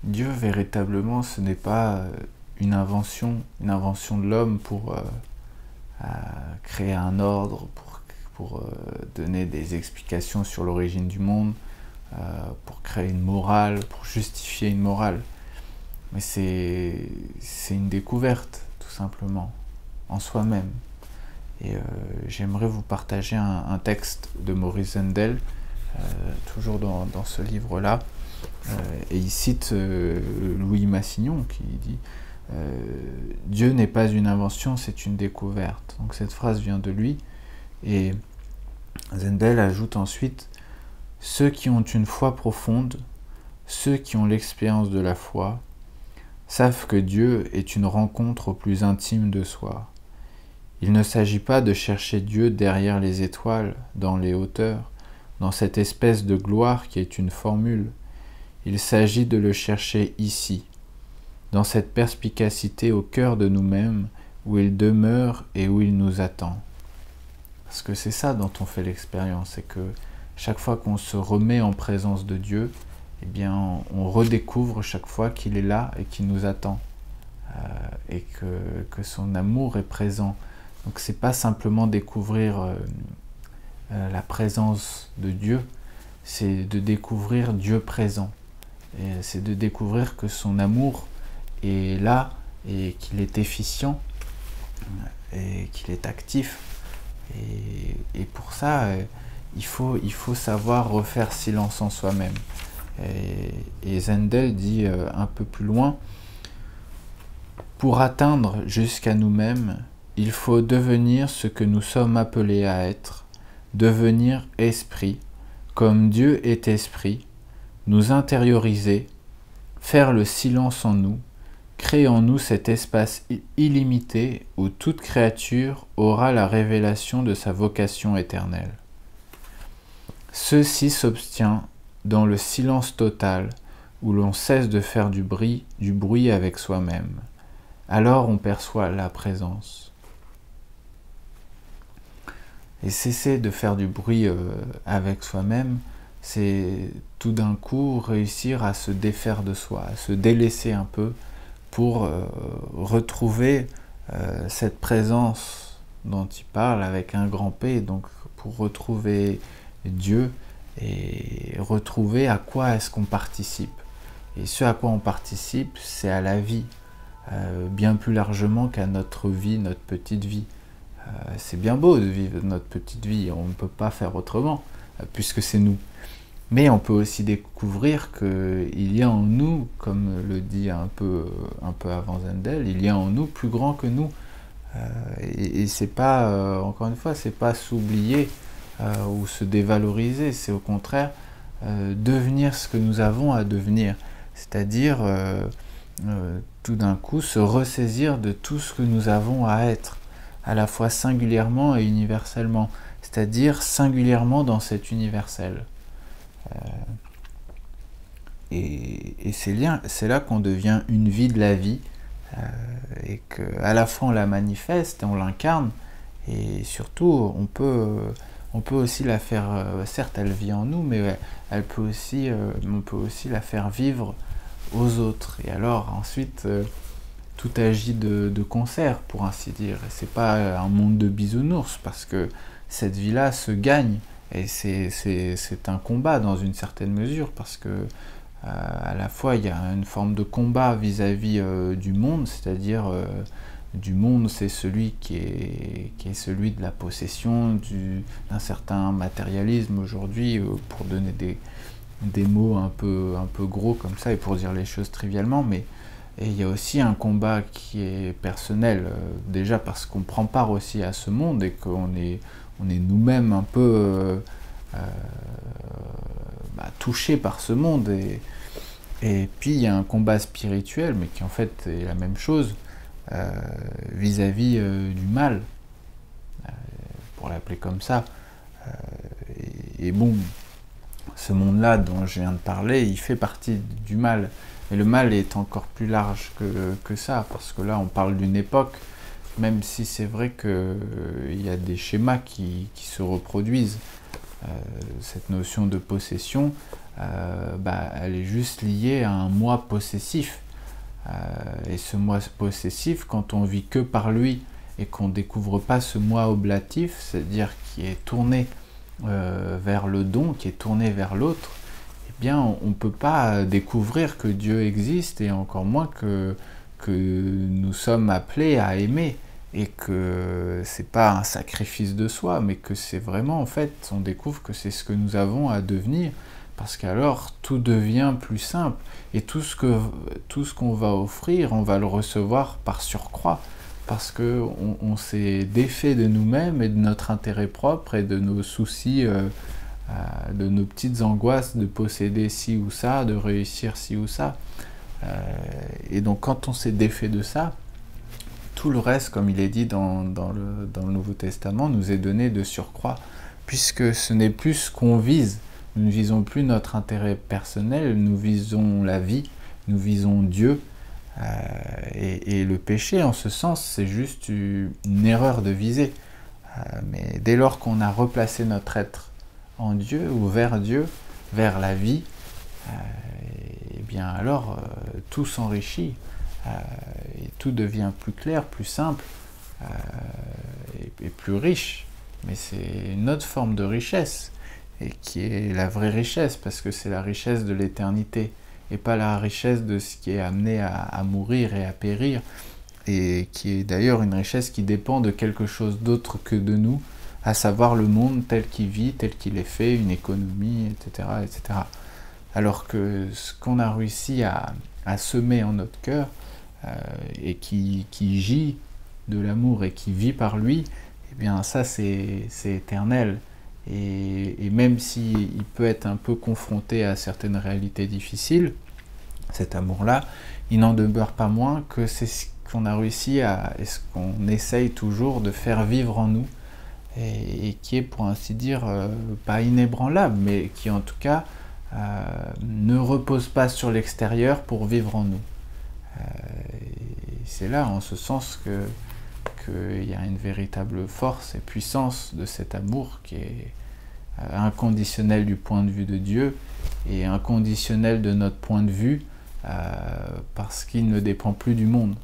Dieu, véritablement, ce n'est pas une invention de l'homme pour créer un ordre, pour donner des explications sur l'origine du monde, pour créer une morale, pour justifier une morale. Mais c'est une découverte, tout simplement, en soi-même. Et j'aimerais vous partager un texte de Maurice Zundel, toujours dans ce livre-là. Et il cite Louis Massignon qui dit « Dieu n'est pas une invention, c'est une découverte ». Donc cette phrase vient de lui. Et Zundel ajoute ensuite « Ceux qui ont une foi profonde, ceux qui ont l'expérience de la foi, savent que Dieu est une rencontre au plus intime de soi. Il ne s'agit pas de chercher Dieu derrière les étoiles, dans les hauteurs, dans cette espèce de gloire qui est une formule. Il s'agit de le chercher ici, dans cette perspicacité au cœur de nous-mêmes, où il demeure et où il nous attend. » Parce que c'est ça dont on fait l'expérience, c'est que chaque fois qu'on se remet en présence de Dieu, eh bien, on redécouvre chaque fois qu'il est là et qu'il nous attend, et que son amour est présent. Donc c'est pas simplement découvrir la présence de Dieu, c'est de découvrir Dieu présent. Et c'est de découvrir que son amour est là et qu'il est efficient et qu'il est actif. Et pour ça, il faut savoir refaire silence en soi-même. Et Zundel dit un peu plus loin, « Pour atteindre jusqu'à nous-mêmes, il faut devenir ce que nous sommes appelés à être, devenir esprit, comme Dieu est esprit, nous intérioriser, faire le silence en nous, créer en nous cet espace illimité où toute créature aura la révélation de sa vocation éternelle. Ceci s'obtient dans le silence total où l'on cesse de faire du bruit avec soi-même. Alors on perçoit la présence. » Et cesser de faire du bruit avec soi-même, c'est tout d'un coup réussir à se défaire de soi, à se délaisser un peu pour retrouver cette présence dont il parle avec un grand P, donc pour retrouver Dieu et retrouver à quoi est-ce qu'on participe. Et ce à quoi on participe, c'est à la vie, bien plus largement qu'à notre vie, notre petite vie. C'est bien beau de vivre notre petite vie, on ne peut pas faire autrement, puisque c'est nous. Mais on peut aussi découvrir qu'il y a en nous, comme le dit un peu avant Zundel, il y a en nous plus grand que nous. Et c'est pas, encore une fois, c'est pas s'oublier ou se dévaloriser, c'est au contraire devenir ce que nous avons à devenir. C'est-à-dire, tout d'un coup, se ressaisir de tout ce que nous avons à être, à la fois singulièrement et universellement, c'est-à-dire singulièrement dans cet universel. Et c'est là qu'on devient une vie de la vie, et qu'à la fois on la manifeste et on l'incarne, et surtout on peut aussi la faire, certes elle vit en nous, mais on peut aussi la faire vivre aux autres. Et alors ensuite, tout agit de concert, pour ainsi dire. Et c'est pas un monde de bisounours, parce que cette vie-là se gagne, et c'est un combat dans une certaine mesure, parce que à la fois il y a une forme de combat vis-à-vis du monde, c'est-à-dire du monde, c'est celui qui est celui de la possession, d'un certain matérialisme aujourd'hui, pour donner des mots un peu gros comme ça, et pour dire les choses trivialement, et il y a aussi un combat qui est personnel, déjà parce qu'on prend part aussi à ce monde, et qu'on est nous-mêmes un peu touchés par ce monde, et puis il y a un combat spirituel, mais qui en fait est la même chose, vis-à-vis du mal, pour l'appeler comme ça. Et bon, ce monde-là dont je viens de parler, il fait partie du mal. Et le mal est encore plus large que ça, parce que là on parle d'une époque, même si c'est vrai qu'il y a des schémas qui se reproduisent. cette notion de possession, elle est juste liée à un moi possessif. Et ce moi possessif, quand on vit que par lui et qu'on ne découvre pas ce moi oblatif, c'est-à-dire qui est tourné vers le don, qui est tourné vers l'autre, eh bien on ne peut pas découvrir que Dieu existe et encore moins que nous sommes appelés à aimer et que c'est pas un sacrifice de soi, mais que c'est vraiment, en fait, on découvre que c'est ce que nous avons à devenir, parce qu'alors tout devient plus simple et tout ce qu'on va offrir, on va le recevoir par surcroît, parce que on s'est défait de nous-mêmes et de notre intérêt propre et de nos soucis, de nos petites angoisses de posséder ci ou ça, de réussir ci ou ça. Et donc quand on s'est défait de ça, tout le reste, comme il est dit dans le Nouveau Testament, nous est donné de surcroît, puisque ce n'est plus ce qu'on vise. Nous ne visons plus notre intérêt personnel, nous visons la vie, nous visons Dieu. Et le péché, en ce sens, c'est juste une erreur de visée. Mais dès lors qu'on a replacé notre être en Dieu ou vers Dieu, vers la vie, et bien alors tout s'enrichit et tout devient plus clair, plus simple et plus riche. Mais c'est une autre forme de richesse et qui est la vraie richesse, parce que c'est la richesse de l'éternité et pas la richesse de ce qui est amené à mourir et à périr, et qui est d'ailleurs une richesse qui dépend de quelque chose d'autre que de nous, à savoir le monde tel qu'il vit, tel qu'il est fait, une économie, etc., etc. Alors que ce qu'on a réussi à semer en notre cœur, et qui gît de l'amour et qui vit par lui, eh bien ça c'est éternel. Et même s'il peut être un peu confronté à certaines réalités difficiles, cet amour-là, il n'en demeure pas moins que c'est ce qu'on a réussi et ce qu'on essaye toujours de faire vivre en nous, et qui est, pour ainsi dire, pas inébranlable, mais qui en tout cas ne repose pas sur l'extérieur pour vivre en nous. C'est là, en ce sens, qu'il y a une véritable force et puissance de cet amour qui est inconditionnel du point de vue de Dieu et inconditionnel de notre point de vue, parce qu'il ne dépend plus du monde.